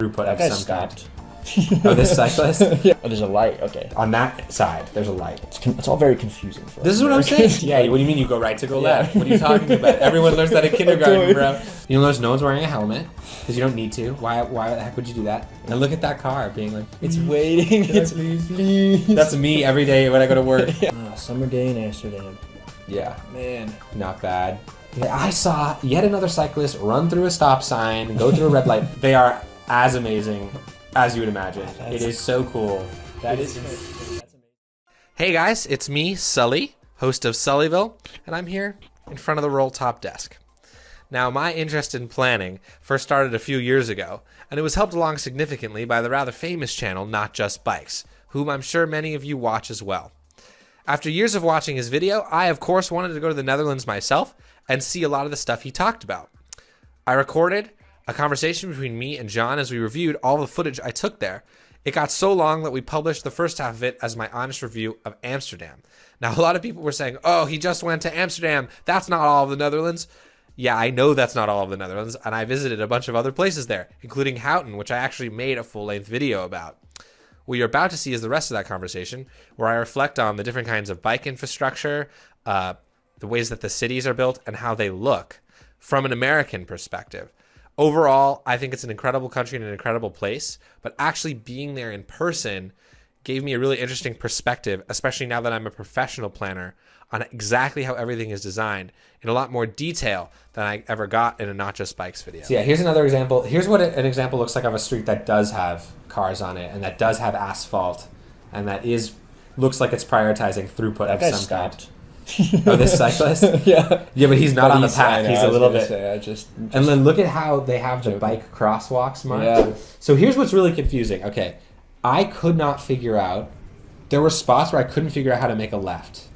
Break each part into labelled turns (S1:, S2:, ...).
S1: throughput
S2: That
S1: of
S2: guy
S1: some
S2: stopped.
S1: kind. Oh, this cyclist?
S2: Yeah. Oh, there's a light. Okay.
S1: On that side, there's a light.
S2: It's all very confusing for us.
S1: This is what I'm saying. Yeah, what do you mean you go right to go left? What are you talking about? Everyone learns that in kindergarten, bro. You notice no one's wearing a helmet because you don't need to. Why the heck would you do that? And look at that car being like,
S2: It's waiting. It's please.
S1: That's me every day when I go to work.
S2: Summer day in Amsterdam.
S1: Yeah,
S2: Man.
S1: not bad. Yeah, I saw yet another cyclist run through a stop sign, go through a red light. They are as amazing as you would imagine. It is so cool.
S2: That is amazing.
S1: Hey guys, it's me, Sully, host of Sullyville, and I'm here in front of the roll top desk. Now, my interest in planning first started a few years ago, and it was helped along significantly by the rather famous channel Not Just Bikes, whom I'm sure many of you watch as well. After years of watching his video, I of course wanted to go to the Netherlands myself and see a lot of the stuff he talked about. I recorded a conversation between me and John as we reviewed all the footage I took there. It got so long that we published the first half of it as my honest review of Amsterdam. Now, a lot of people were saying, oh, he just went to Amsterdam. That's not all of the Netherlands. Yeah, I know that's not all of the Netherlands, and I visited a bunch of other places there, including Houten, which I actually made a full-length video about. What you're about to see is the rest of that conversation, where I reflect on the different kinds of bike infrastructure, the ways that the cities are built, and how they look from an American perspective. Overall, I think it's an incredible country and an incredible place, but actually being there in person gave me a really interesting perspective, especially now that I'm a professional planner, on exactly how everything is designed in a lot more detail than I ever got in a Not Just Bikes video. So yeah, here's another example. Here's what an example looks like of a street that does have cars on it and that does have asphalt and that looks like it's prioritizing throughput of some kind. Oh, this cyclist?
S2: Yeah.
S1: Yeah, but he's not on the path. He's a little bit.
S2: And
S1: then look at how they have the bike crosswalks marked.
S2: Yeah.
S1: So here's what's really confusing. Okay, I could not figure out. There were spots where I couldn't figure out how to make a left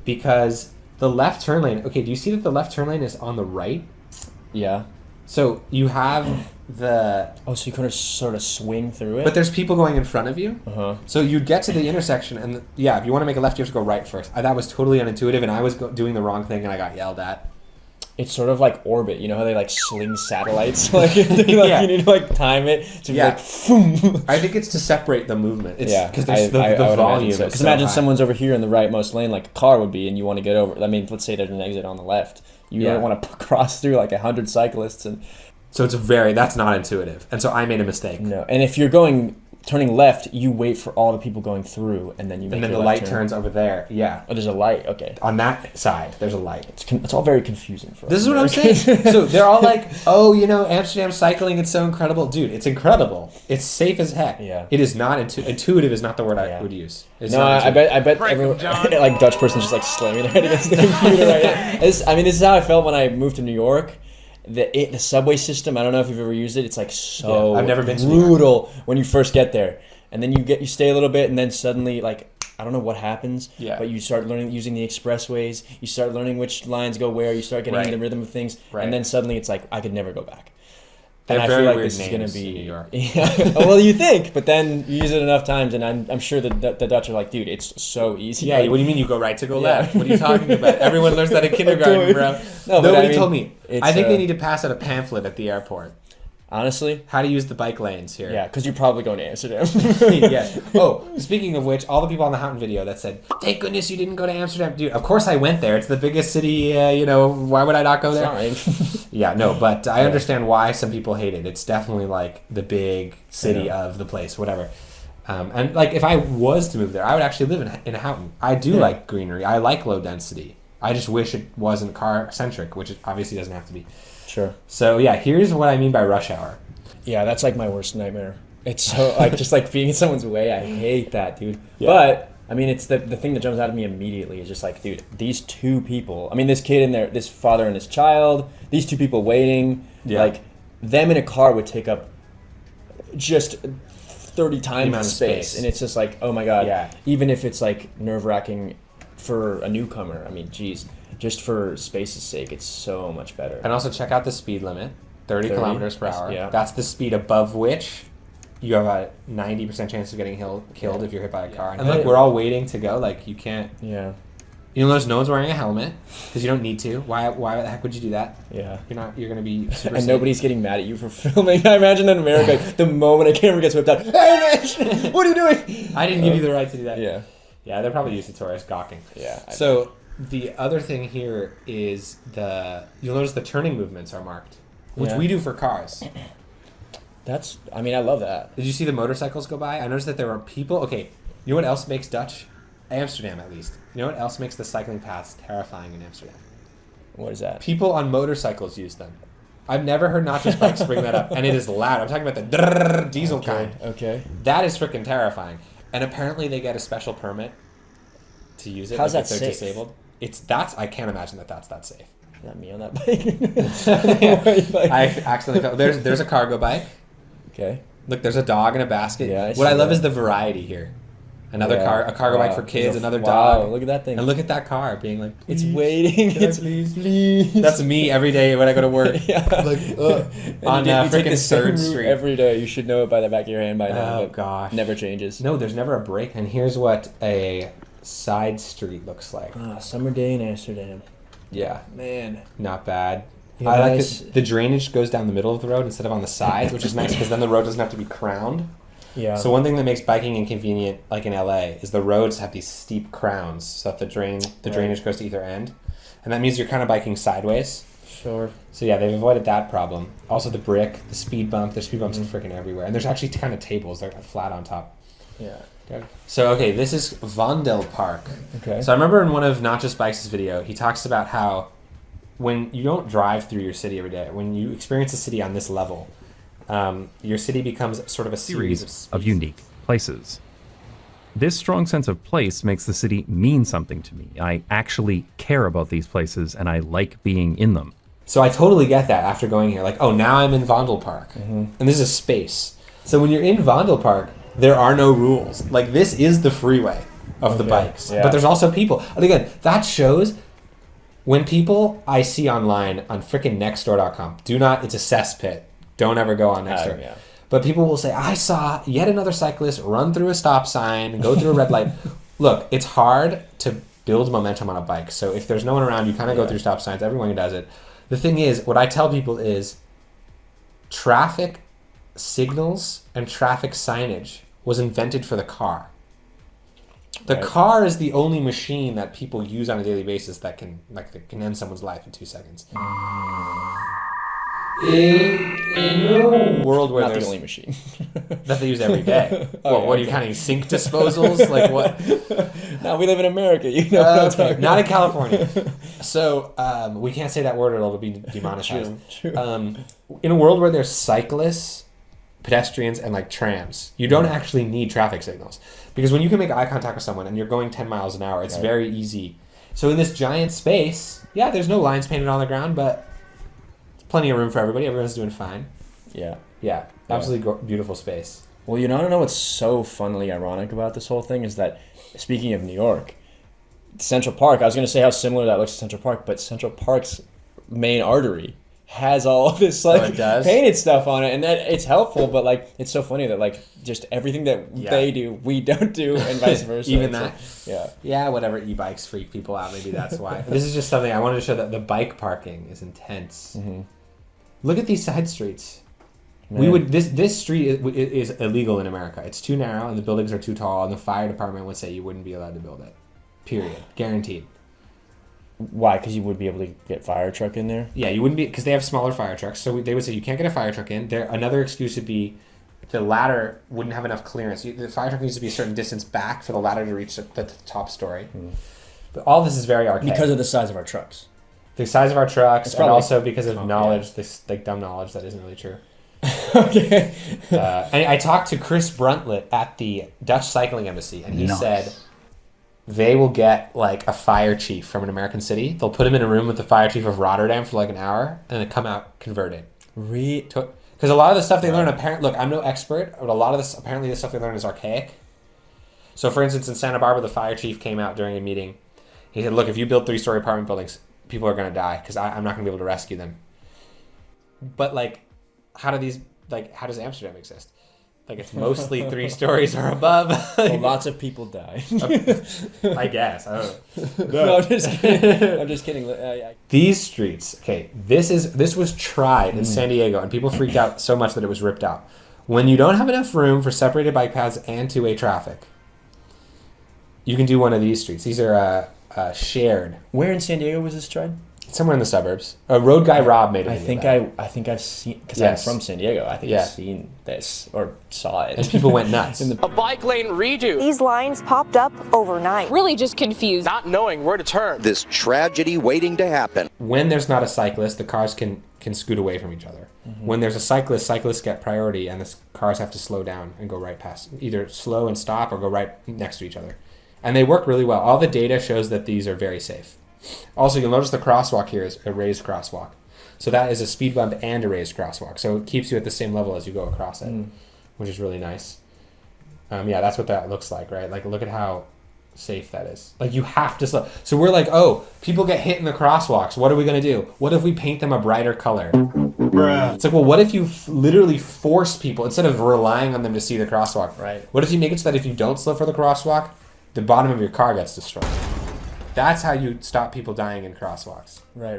S1: because the left turn lane. Okay, do you see that the left turn lane is on the right?
S2: Yeah.
S1: So you have the.
S2: Oh, so you kind of sort of swing through it?
S1: But there's people going in front of you.
S2: Uh-huh.
S1: So you'd get to the intersection, and if you want to make a left, you have to go right first. That was totally unintuitive, and I was doing the wrong thing, and I got yelled at.
S2: It's sort of like orbit. You know how they like sling satellites? Like, yeah. You need to like time it to be like, boom.
S1: I think it's to separate the movement. Because
S2: there's
S1: the volume.
S2: Because imagine someone's over here in the rightmost lane, like a car would be, and you want to get over. I mean, let's say there's an exit on the left. You don't want to cross through like 100 cyclists and.
S1: So that's not intuitive. And so I made a mistake.
S2: No. And if you're turning left, you wait for all the people going through and then you make
S1: And then the light turns over there. Yeah.
S2: Oh, there's a light. Okay.
S1: On that side, there's a light.
S2: It's all very confusing for us.
S1: This is what I'm saying. So they're all like, oh, Amsterdam cycling, it's so incredible. Dude, it's incredible. It's safe as heck.
S2: Yeah.
S1: It is not intuitive is not the word I would use.
S2: It's I bet everyone, like Dutch person's just like slamming their head against the computer right now. This is how I felt when I moved to New York. The subway system, I don't know if you've ever used it. It's like so
S1: I've never been
S2: brutal when you first get there, and then you stay a little bit, and then suddenly like I don't know what happens.
S1: Yeah.
S2: But you start using the expressways. You start learning which lines go where. You start getting in the rhythm of things, and then suddenly it's like I could never go back.
S1: They're
S2: and I
S1: very
S2: feel like
S1: weird
S2: this is going to be
S1: in New York.
S2: Yeah. Well, you think, but then you use it enough times, and I'm sure that the Dutch are like, dude, it's so easy.
S1: Yeah. What do you mean you go right to go left? What are you talking about? Everyone learns that in kindergarten, bro. Nobody told me. I think they need to pass out a pamphlet at the airport.
S2: Honestly,
S1: how to use the bike lanes here.
S2: Yeah, because you're probably going to Amsterdam.
S1: Yeah. Oh, speaking of which, all the people on the Houten video that said, "Thank goodness you didn't go to Amsterdam, dude." Of course I went there. It's the biggest city. Why would I not go there?
S2: Sorry.
S1: Yeah, no, but I understand why some people hate it. It's definitely like the big city of the place, whatever. And like if I was to move there, I would actually live in Houten. I do like greenery. I like low density. I just wish it wasn't car centric, which it obviously doesn't have to be.
S2: Sure.
S1: So yeah, here's what I mean by rush hour.
S2: Yeah, that's like my worst nightmare. It's so like just like being in someone's way. I hate that, dude. Yeah. But I mean, it's the thing that jumps out at me immediately is just like, dude, these two people. I mean, this kid in there, this father and his child. These two people waiting. Yeah. Like them in a car would take up just 30 times the space, and it's just like, oh my god.
S1: Yeah.
S2: Even if it's like nerve-wracking for a newcomer. I mean, geez. Just for space's sake, it's so much better.
S1: And also check out the speed limit, 30 kilometers per hour.
S2: Yeah.
S1: That's the speed above which you have a 90% chance of getting killed if you're hit by a car. And look, we're all waiting to go. Like, you can't...
S2: Yeah.
S1: You'll notice no one's wearing a helmet because you don't need to. Why the heck would you do that?
S2: Yeah.
S1: You're going to be super
S2: And
S1: safe.
S2: nobody's getting mad at you for filming. I imagine in America, the moment a camera gets whipped out, hey man, what are you doing?
S1: I didn't give you the right to do that.
S2: Yeah.
S1: Yeah, they're probably used to tourists gawking.
S2: Yeah.
S1: So the other thing here is you'll notice the turning movements are marked, which we do for cars.
S2: I love that.
S1: Did you see the motorcycles go by? I noticed that there were people. Okay, you know what else makes Amsterdam at least. You know what else makes the cycling paths terrifying in Amsterdam?
S2: What is that?
S1: People on motorcycles use them. I've never heard not just bikes bring that up, and it is loud. I'm talking about the drrrr diesel kind.
S2: Okay.
S1: That is freaking terrifying. And apparently they get a special permit to use it.
S2: How's that
S1: if they're
S2: safe?
S1: Disabled. I can't imagine that's that safe.
S2: Is that me on that bike?
S1: I accidentally fell. There's a cargo bike.
S2: Okay.
S1: Look, there's a dog in a basket.
S2: Yeah,
S1: what I love
S2: that.
S1: is the variety here. Another a cargo bike for kids, another
S2: wow,
S1: dog.
S2: Look at that thing.
S1: And look at that car being like,
S2: It's waiting. Please.
S1: That's me every day when I go to work.
S2: Yeah.
S1: Like, on
S2: you take the
S1: freaking
S2: same
S1: 3rd
S2: route
S1: Street.
S2: every day. You should know it by the back of your hand by now.
S1: Oh,
S2: but
S1: gosh.
S2: Never changes.
S1: No, there's never a break. And here's what a side street looks like.
S2: Summer day in Amsterdam.
S1: Yeah.
S2: Man.
S1: Not bad.
S2: Yeah,
S1: I like
S2: nice.
S1: the drainage goes down the middle of the road instead of on the sides, which is nice because then the road doesn't have to be crowned.
S2: Yeah.
S1: So one thing that makes biking inconvenient, like in LA, is the roads have these steep crowns so that the drainage goes to either end. And that means you're kind of biking sideways.
S2: Sure.
S1: So yeah, they've avoided that problem. Also the brick, the speed bump, there's speed bumps are freaking everywhere. And there's actually kind of tables, they're flat on top.
S2: Yeah.
S1: So okay, this is Vondelpark.
S2: Okay.
S1: So I remember in one of Not Just Bikes' video, he talks about how when you don't drive through your city every day, when you experience a city on this level, your city becomes sort of a series
S3: of unique places. This strong sense of place makes the city mean something to me. I actually care about these places and I like being in them.
S1: So I totally get that after going here. Like, oh, now I'm in Vondelpark.
S2: Mm-hmm.
S1: And this is a space. So when you're in Vondelpark, there are no rules. Like, this is the freeway of the bikes.
S2: Yeah.
S1: But there's also people. And again, that shows when people I see online on frickin' nextdoor.com, it's a cesspit. Don't ever go on Nextdoor.
S2: Yeah.
S1: But people will say, I saw yet another cyclist run through a stop sign, go through a red light. Look, it's hard to build momentum on a bike. So if there's no one around, you kind of go through stop signs. Everyone does it. The thing is, what I tell people is traffic signals and traffic signage was invented for the car. The car is the only machine that people use on a daily basis that can end someone's life in 2 seconds. In a world where
S2: Not
S1: there's
S2: the only machine.
S1: that they use every day. What are you counting? Sink disposals? Like what?
S2: No, we live in America. You know what I'm
S1: Okay,
S2: talking
S1: not in
S2: about.
S1: California. So we can't say that word or it'll be demonetized.
S2: True.
S1: In a world where there's cyclists, pedestrians, and like trams, you don't actually need traffic signals because when you can make eye contact with someone and you're going 10 miles an hour, it's very easy. So in this giant space, there's no lines painted on the ground, but plenty of room for everybody. Everyone's doing fine.
S2: Yeah.
S1: Absolutely beautiful space.
S2: Well, you know what's so funnily ironic about this whole thing is that, speaking of New York, Central Park, I was going to say how similar that looks to Central Park, but Central Park's main artery has all of this
S1: it does?
S2: painted stuff on it, and that it's helpful, but it's so funny that just everything that they do, we don't do, and vice versa.
S1: Even
S2: It's
S1: that. Yeah, whatever. E-bikes freak people out. Maybe that's why. This is just something I wanted to show that the bike parking is intense.
S2: Mm-hmm.
S1: Look at these side streets.
S2: Man.
S1: This street is illegal in America. It's too narrow and the buildings are too tall, and the fire department would say you wouldn't be allowed to build it. Period. Guaranteed.
S2: Why? Because you would be able to get fire truck in there.
S1: Yeah, you wouldn't be because they have smaller fire trucks. So they would say you can't get a fire truck in. Another excuse would be the ladder wouldn't have enough clearance. The fire truck needs to be a certain distance back for the ladder to reach the top story. But all this is very archaic.
S2: Because of the size of our trucks.
S1: The size of our trucks,
S2: It's
S1: and
S2: probably-
S1: also because of knowledge, this dumb knowledge that isn't really true.
S2: Okay.
S1: I talked to Chris Bruntlett at the Dutch Cycling Embassy, and he said they will get a fire chief from an American city. They'll put him in a room with the fire chief of Rotterdam for an hour, and then come out converted. Because a lot of the stuff they learn, look, I'm no expert, but a lot of this, apparently the stuff they learn is archaic. So for instance, in Santa Barbara, the fire chief came out during a meeting. He said, look, if you build 3-story apartment buildings, people are going to die because I'm not going to be able to rescue them. But how does Amsterdam exist? Like it's mostly 3 stories or above.
S2: Well, lots of people die.
S1: I guess. I don't know.
S2: No, I'm just kidding. I'm just kidding.
S1: These streets, okay, this was tried in San Diego, and people freaked out so much that it was ripped out. When you don't have enough room for separated bike paths and two-way traffic, you can do one of these streets. These are shared.
S2: Where in San Diego was this tried?
S1: Somewhere in the suburbs. A road guy Rob made a
S2: I
S1: video
S2: think
S1: about it.
S2: I've seen, because
S1: Yes.
S2: I'm from San Diego. I think
S1: Yeah.
S2: I've seen this or saw it.
S1: And people went nuts.
S2: In the-
S4: A bike lane redo,
S5: These lines popped up overnight.
S6: Really just confused.
S4: not knowing where to turn.
S7: This tragedy waiting to happen.
S1: When there's not a cyclist, the cars can scoot away from each other. When there's a cyclist, cyclists get priority, and the cars have to slow down and go right past. Either slow and stop or go right next to each other. And they work really well. All the data shows that these are very safe. Also, you'll notice the crosswalk here is a raised crosswalk. So that is a speed bump and a raised crosswalk. So it keeps you at the same level as you go across it, which is really nice. Yeah, that's what that looks like, right? Like, look at how safe that is. Like, you have to slow. So we're like, oh, people get hit in the crosswalks. What are we going to do? What if we paint them a brighter color? Bruh. It's like, well, what if you literally force people, instead of relying on them to see the crosswalk?
S2: Right.
S1: What if you make it so that if you don't slow for the crosswalk, the bottom of your car gets destroyed? That's how you stop people dying in crosswalks.
S2: Right.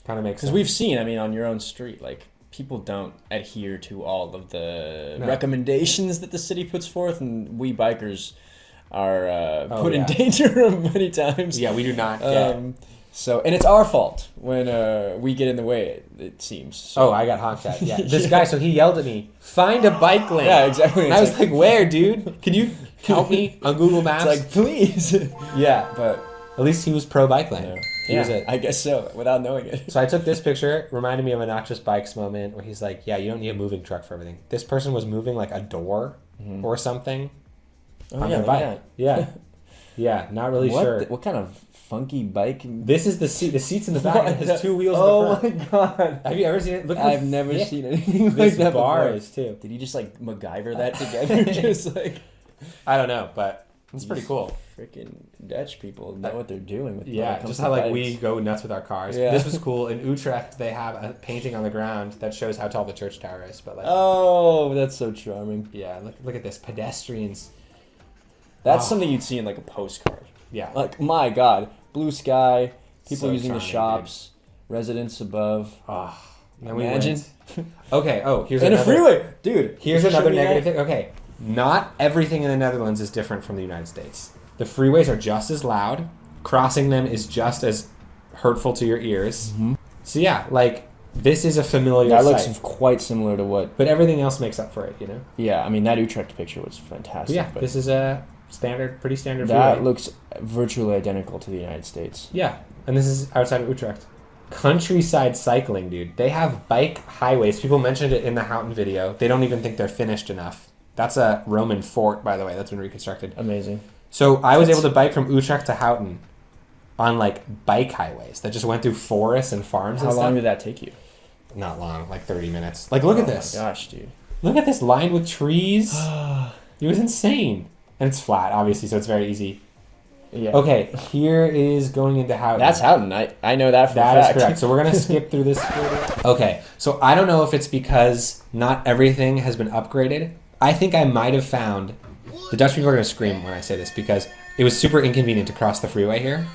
S1: Kind of makes sense.
S2: Because we've seen, I mean, on your own street, like, people don't adhere to all of the recommendations that the city puts forth, and we bikers are put in danger many times.
S1: Yeah, we do not.
S2: So, and it's our fault when we get in the way, it seems. So.
S1: Oh, I got honked at. Yeah, this guy. So he yelled at me, "Find a bike lane."
S2: Yeah, exactly.
S1: And I was like, "Where, dude? Can you help me on Google Maps?"
S2: It's like, please. Yeah, but
S1: at least he was pro bike lane. He was it.
S2: I guess so, without knowing it.
S1: So I took this picture. Reminded me of a Not Just Bikes moment where he's like, "Yeah, you don't need a moving truck for everything." This person was moving like a door or something on their
S2: look
S1: bike.
S2: at
S1: Yeah, yeah. Not really sure.
S2: What kind of funky bike?
S1: This is the seat. The seat's in the back. And it has 2 wheels in the front.
S2: Oh my god!
S1: Have you ever seen it? Look at
S2: I've never seen anything like
S1: this
S2: that
S1: bar
S2: before.
S1: is too.
S2: Did he just like MacGyver that together? Just like
S1: I don't know, but it's pretty cool.
S2: freaking Dutch people know what they're doing with
S1: Yeah,
S2: when it comes
S1: just
S2: to
S1: how like
S2: bikes.
S1: we go nuts with our cars.
S2: Yeah.
S1: This was cool. In Utrecht, they have a painting on the ground that shows how tall the church tower is. But like,
S2: Oh, that's so charming.
S1: yeah, look at this, pedestrians.
S2: That's something you'd see in like a postcard.
S1: Yeah,
S2: Like, my god, blue sky, people
S1: So
S2: using the
S1: charming,
S2: shops, residents above.
S1: and we
S2: Imagine.
S1: went. Okay. Oh, here's
S2: And a
S1: another
S2: freeway, dude.
S1: Here's
S2: you show
S1: another
S2: me
S1: negative
S2: that?
S1: thing. Okay, not everything in the Netherlands is different from the United States. The freeways are just as loud. Crossing them is just as hurtful to your ears. So yeah, like this is a familiar
S2: That
S1: sight.
S2: looks quite similar to what.
S1: But everything else makes up for it, you know.
S2: Yeah, I mean that Utrecht picture was fantastic.
S1: Yeah,
S2: but
S1: this is a pretty standard
S2: that
S1: freeway.
S2: looks virtually identical to the United States.
S1: Yeah, and this is outside of Utrecht. Countryside cycling, dude. They have bike highways. People mentioned it in the Houghton video. They don't even think they're finished enough. That's a Roman fort, by the way. That's been reconstructed.
S2: Amazing.
S1: So I was able to bike from Utrecht to Houghton on like bike highways that just went through forests and farms.
S2: How
S1: and
S2: long
S1: stuff.
S2: did that take you?
S1: Not long, like 30 minutes. Like, look at
S2: Oh
S1: this.
S2: my gosh, dude.
S1: Look at this, lined with trees. It was insane. And it's flat, obviously, so it's very easy.
S2: Yeah.
S1: Okay, here is going into Houghton.
S2: That's Houghton. I know that for a
S1: That is
S2: fact.
S1: correct. So we're going to skip through this. Okay, so I don't know if it's because not everything has been upgraded. I think I might have found... The Dutch people are going to scream when I say this because it was super inconvenient to cross the freeway here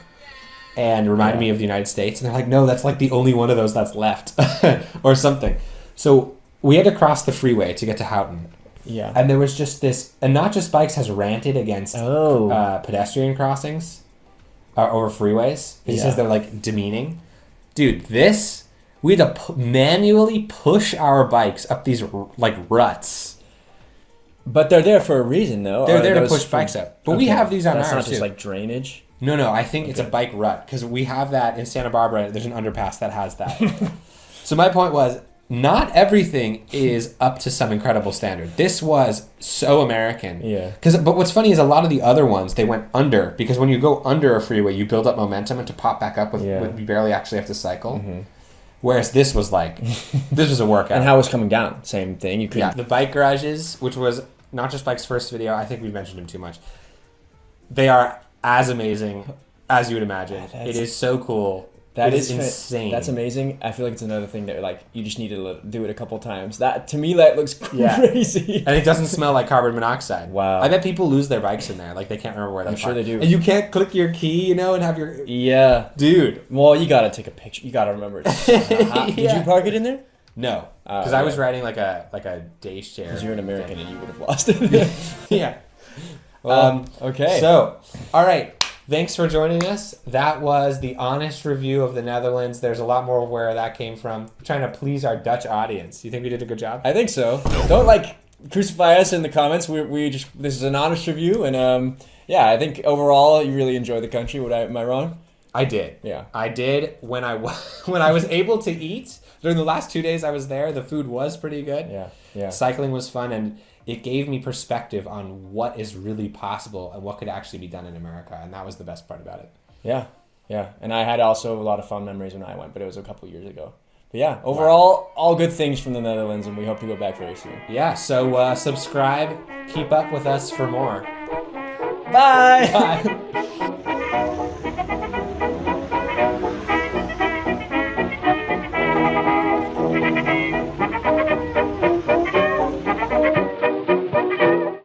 S1: and it reminded me of the United States. And they're like, no, that's like the only one of those that's left or something. So we had to cross the freeway to get to Houghton.
S2: Yeah.
S1: And there was just this... And Not Just Bikes has ranted against pedestrian crossings over freeways. He says they're like demeaning. Dude, this... We had to manually push our bikes up these like ruts.
S2: But they're there for a reason, though.
S1: They're
S2: Are
S1: there to
S2: those
S1: push
S2: for-
S1: bikes up. But we have these on
S2: That's
S1: ours
S2: not just
S1: too.
S2: like drainage.
S1: No, I think it's a bike rut because we have that in Santa Barbara. There's an underpass that has that. So my point was, not everything is up to some incredible standard. This was so American.
S2: Yeah.
S1: But what's funny is a lot of the other ones, they went under because when you go under a freeway, you build up momentum and to pop back up with you barely actually have to cycle. Whereas this was like, this was a workout.
S2: And how it was coming down? Same thing. You could.
S1: Yeah, the bike garages, which was Not Just Bike's first video. I think we mentioned him too much. They are as amazing as you would imagine. It is so cool.
S2: That
S1: is
S2: is
S1: insane.
S2: That's amazing. I feel like it's another thing that like you just need to do it a couple times. That to me that looks
S1: Yeah.
S2: crazy.
S1: And it doesn't smell like carbon monoxide.
S2: Wow.
S1: I bet people lose their bikes in there. Like, they can't remember where they
S2: I'm sure they do.
S1: And you can't click your key, you know, and have your...
S2: Yeah.
S1: Dude.
S2: Well, you gotta take a picture. You gotta remember. Did you park it in there?
S1: No. Because I was riding like a day share.
S2: Because you're an American and you would have lost it.
S1: Yeah.
S2: Okay.
S1: So, all right. Thanks for joining us. That was the honest review of the Netherlands. There's a lot more where that came from. We're trying to please our Dutch audience. You think we did a good job?
S2: I think so. Don't like crucify us in the comments. We just this is an honest review, and yeah, I think overall you really enjoy the country. Am I wrong?
S1: I did.
S2: Yeah.
S1: I did when I was able to eat. During the last 2 days I was there, the food was pretty good.
S2: Yeah. Yeah.
S1: Cycling was fun, and it gave me perspective on what is really possible and what could actually be done in America, and that was the best part about it.
S2: Yeah. Yeah. And I had also a lot of fun memories when I went, but it was a couple years ago. But yeah, overall, all good things from the Netherlands, and we hope to go back very soon.
S1: Yeah, so subscribe, keep up with us for more.
S2: Bye!
S1: Bye!